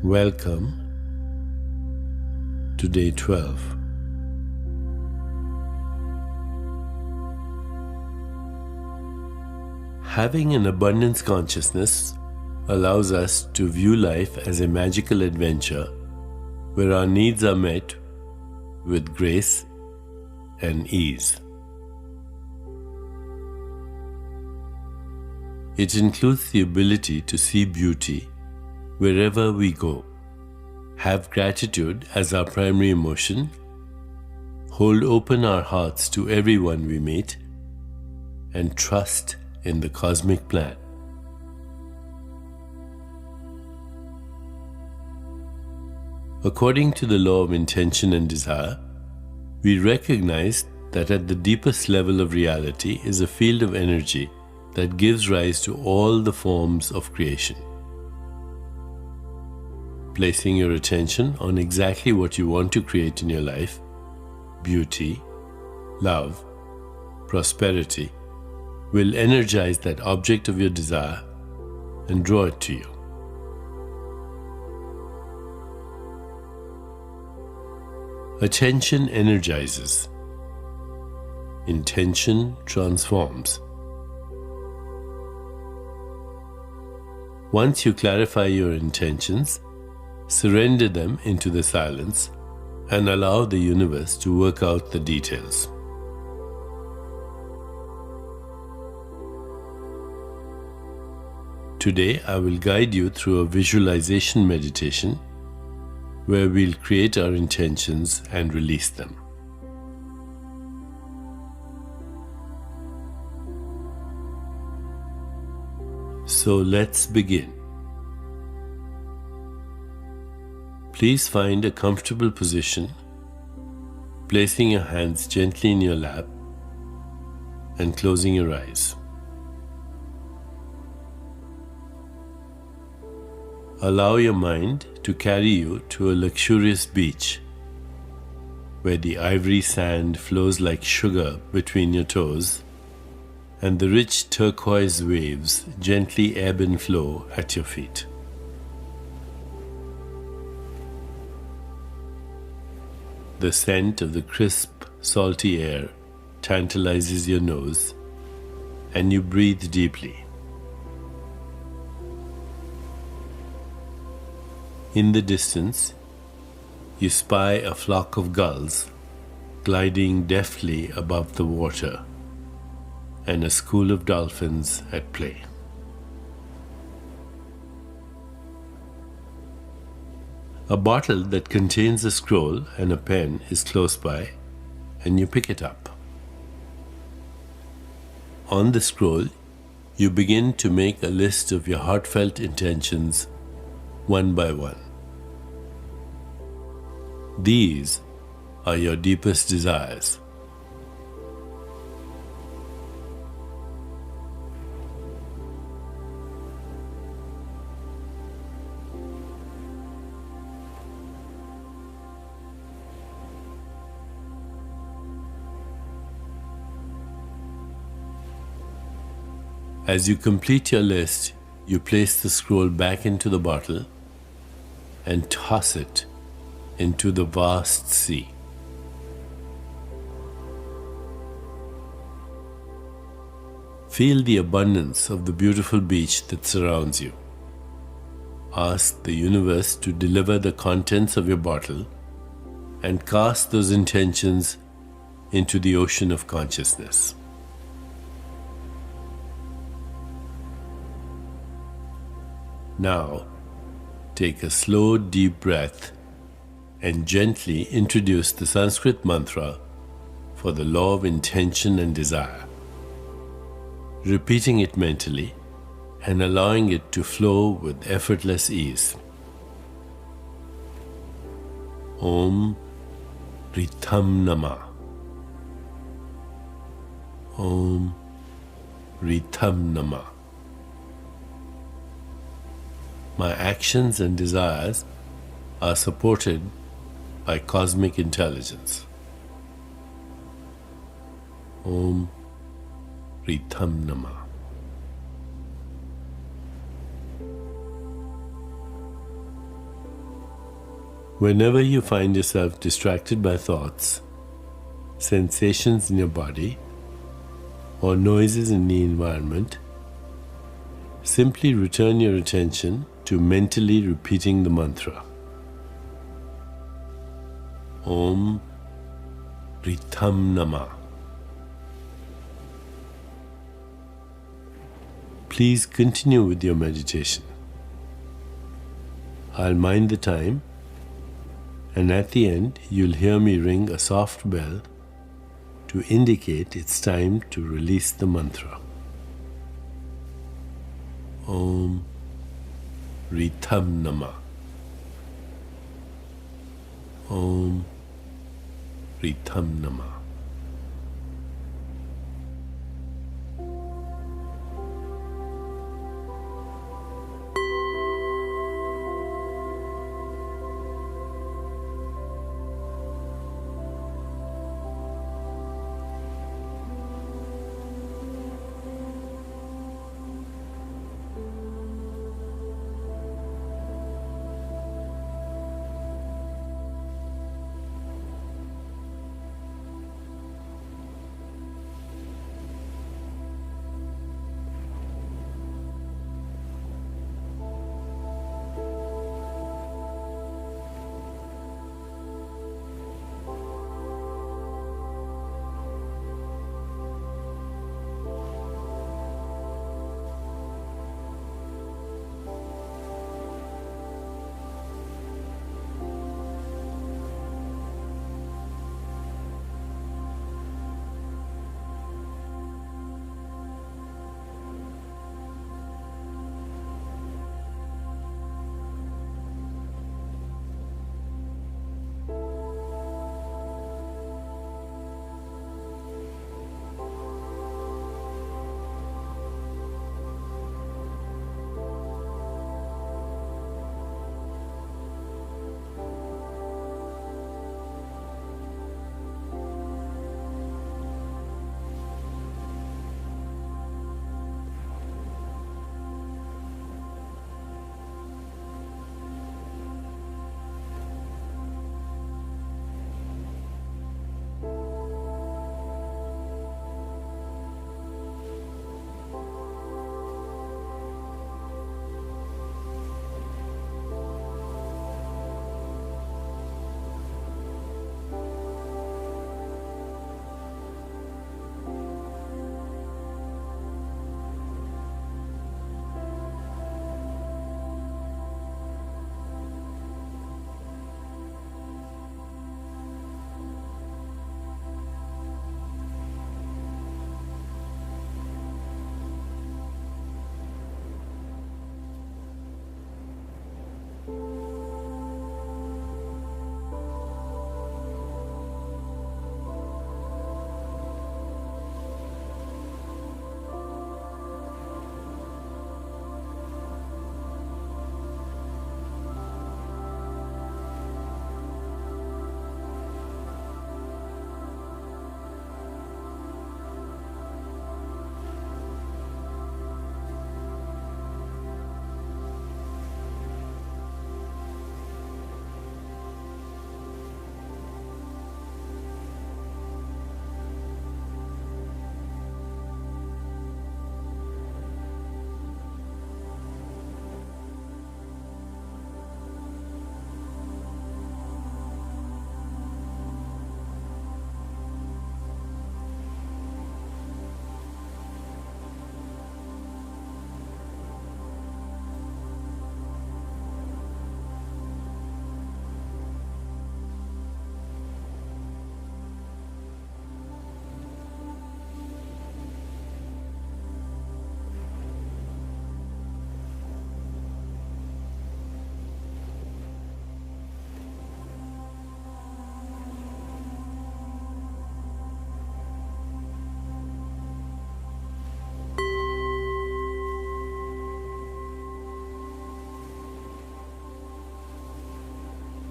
Welcome to day 12. Having an abundance consciousness allows us to view life as a magical adventure where our needs are met with grace and ease. It includes the ability to see beauty wherever we go, have gratitude as our primary emotion, hold open our hearts to everyone we meet, and trust in the cosmic plan. According to the law of intention and desire, we recognize that at the deepest level of reality is a field of energy that gives rise to all the forms of creation. Placing your attention on exactly what you want to create in your life, beauty, love, prosperity, will energize that object of your desire and draw it to you. Attention energizes. Intention transforms. Once you clarify your intentions, surrender them into the silence and allow the universe to work out the details. Today, I will guide you through a visualization meditation where we'll create our intentions and release them. So let's begin. Please find a comfortable position, placing your hands gently in your lap and closing your eyes. Allow your mind to carry you to a luxurious beach where the ivory sand flows like sugar between your toes and the rich turquoise waves gently ebb and flow at your feet. The scent of the crisp, salty air tantalizes your nose, and you breathe deeply. In the distance, you spy a flock of gulls gliding deftly above the water, and a school of dolphins at play. A bottle that contains a scroll and a pen is close by, and you pick it up. On the scroll, you begin to make a list of your heartfelt intentions one by one. These are your deepest desires. As you complete your list, you place the scroll back into the bottle and toss it into the vast sea. Feel the abundance of the beautiful beach that surrounds you. Ask the universe to deliver the contents of your bottle and cast those intentions into the ocean of consciousness. Now, take a slow, deep breath and gently introduce the Sanskrit mantra for the law of intention and desire, repeating it mentally and allowing it to flow with effortless ease. Om Ritham Nama. Om Ritham Nama. My actions and desires are supported by cosmic intelligence. Om Ritham Nama. Whenever you find yourself distracted by thoughts, sensations in your body, or noises in the environment, simply return your attention to mentally repeating the mantra. Om Ritham Nama. Please continue with your meditation. I'll mind the time, and at the end you'll hear me ring a soft bell to indicate it's time to release the mantra. Om Ritham Nama. Om Ritham Nama.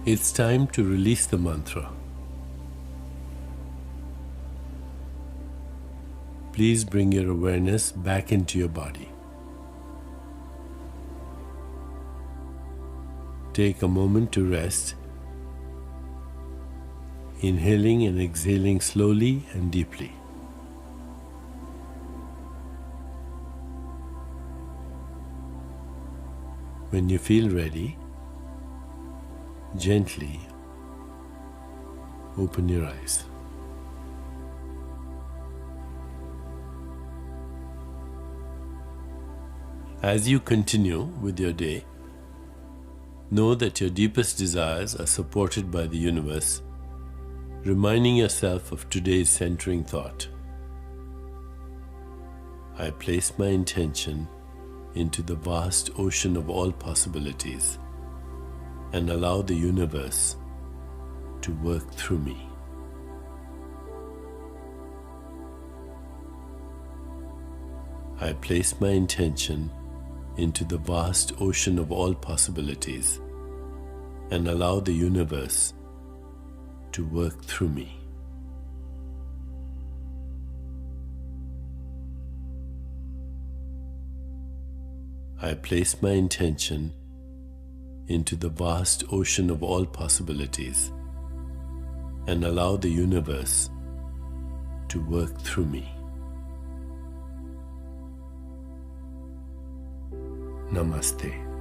It's time to release the mantra. Please bring your awareness back into your body. Take a moment to rest inhaling and exhaling slowly and deeply. When you feel ready, gently open your eyes. As you continue with your day, know that your deepest desires are supported by the universe, reminding yourself of today's centering thought. I place my intention into the vast ocean of all possibilities and allow the universe to work through me. I place my intention into the vast ocean of all possibilities and allow the universe to work through me. I place my intention into the vast ocean of all possibilities and allow the universe to work through me. Namaste.